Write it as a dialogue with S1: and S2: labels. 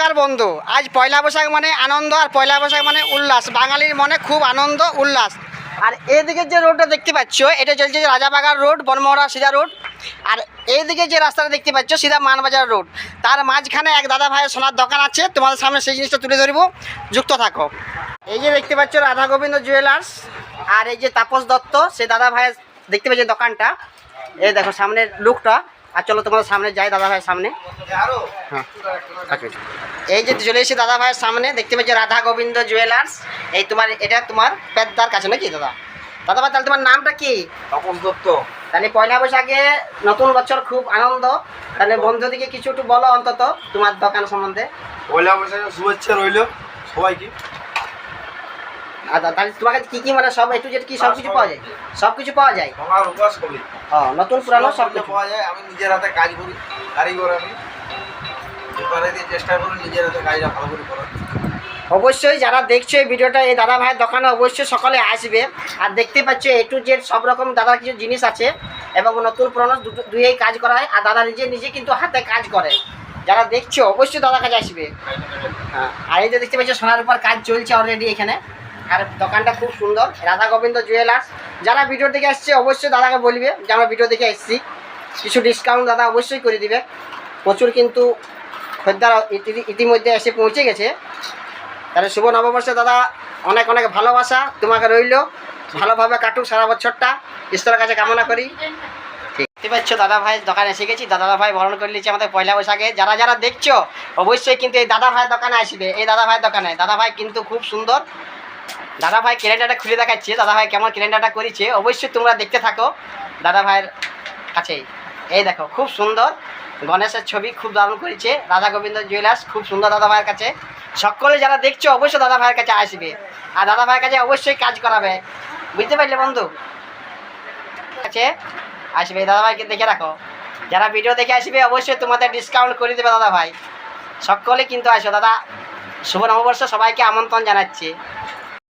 S1: নমস্কার বন্ধু। আজ পয়লা বৈশাখ মানে আনন্দ আর পয়লা বৈশাখ মানে উল্লাস, বাঙালির মনে খুব আনন্দ উল্লাস। আর এইদিকে যে রোডটা দেখতে পাচ্ছ এটা চলছে রাজাবাগান রোড, বনমোহরা সিধা রোড। আর এইদিকে যে রাস্তাটা দেখতে পাচ্ছ সিধা মানবাজার রোড। তার মাঝখানে এক দাদা ভাইয়ের সোনার দোকান আছে, তোমাদের সামনে সেই জিনিসটা তুলে ধরব, যুক্ত থাকো। এই যে দেখতে পাচ্ছ রাধা গোবিন্দ জুয়েলার্স, আর এই যে তাপস দত্ত সেই দাদা ভাইয়ের দেখতে পাচ্ছ দোকানটা। এই দেখো সামনের লুকটা। আর চলো তোমাদের সামনে যাই দাদা ভাইয়ের সামনে। হ্যাঁ এই যে চলে এসেছি দাদা ভাইয়ের সামনে, দেখতে পাচ্ছি রাধা গোবিন্দ জুয়েলার্স। এই তোমার এটা তোমার পেদ্দার কাছে নাকি দাদা? দাদা ভাই তাহলে তোমার নামটা কি?
S2: তাপস দত্ত।
S1: তাহলে পয়লা বৈশাখে নতুন বছর খুব আনন্দ, তাহলে বন্ধুদিকে কিছু একটু বলো অন্তত তোমার দোকান সম্বন্ধে।
S2: পয়লা বৈশাখের শুভেচ্ছা রইল সবাইকে।
S1: আচ্ছা তাহলে তোমার কাছে কী কী মানে সব একটু যেটা কি সব কিছু পাওয়া যায়? সব কিছু পাওয়া যায়?
S2: আমার উপাস করি,
S1: নতুন পুরানো সব কিছু
S2: পাওয়া যায়। আমি নিজের হাতে কাজ করি, কারিগর আমি। এবারে দিয়ে চেষ্টা করি নিজের হাতে কাজটা ভালো করে করার।
S1: অবশ্যই যারা দেখছো এই ভিডিওটা, এই দাদা ভাইয়ের দোকানে অবশ্যই সকলে আসবে। আর দেখতে পাচ্ছ এ টু জেড সব রকম দাদার কিছু জিনিস আছে, এবং নতুন পুরনো দুইয়েই কাজ করা হয়। আর দাদা নিজে কিন্তু হাতে কাজ করে। যারা দেখছো অবশ্যই দাদার কাছে আসবে। হ্যাঁ, আর এই যে দেখতে পাচ্ছ সোনার উপর কাজ চলছে অলরেডি এখানে। আর দোকানটা খুব সুন্দর, রাধা গোবিন্দ জুয়েলার্স। যারা ভিডিও দেখে আসছে অবশ্যই দাদাকে বলবে যে আমরা ভিডিও দেখে এসেছি, কিছু ডিসকাউন্ট দাদা অবশ্যই করে দিবে। প্রচুর কিন্তু খদ্দের ইতিমধ্যে এসে পৌঁছে গেছে। তাহলে শুভ নববর্ষে দাদা অনেক অনেক ভালোবাসা তোমাকে রইল, ভালোভাবে কাটুক সারা বছরটা, ঈশ্বরের কাছে কামনা করি। ঠিক দেখতে পাচ্ছ দাদা ভাইয়ের দোকানে এসে গেছি। দাদা ভাই বরণ করে নিচ্ছে আমাদের পয়লা বৈশাখে। যারা যারা দেখছো অবশ্যই কিন্তু এই দাদা ভাইয়ের দোকানে আসবে। এই দাদা ভাইয়ের দোকানে দাদা ভাই কিন্তু খুব সুন্দর। দাদা ভাই ক্যালেন্ডারটা খুলে দেখাচ্ছে, দাদা ভাই কেমন ক্যালেন্ডারটা করেছে অবশ্যই তোমরা দেখতে থাকো দাদা ভাইয়ের কাছেই। এই দেখো খুব সুন্দর গণেশের ছবি, খুব দারুণ করেছে রাধা গোবিন্দ জুয়েলার্স, খুব সুন্দর দাদা ভাইয়ের কাছে। সকলে যারা দেখছো অবশ্যই দাদা ভাইয়ের কাছে আসবে, আর দাদা ভাইয়ের কাছে অবশ্যই কাজ করাবে, বুঝতে পারলে বন্ধু? কাছে আসবে দাদা ভাইকে দেখে রাখো। যারা ভিডিও দেখে আসবে অবশ্যই তোমাদের ডিসকাউন্ট করে দেবে দাদা ভাই। সকলে কিন্তু আসো দাদা। শুভ নববর্ষ সবাইকে আমন্ত্রণ জানাচ্ছি।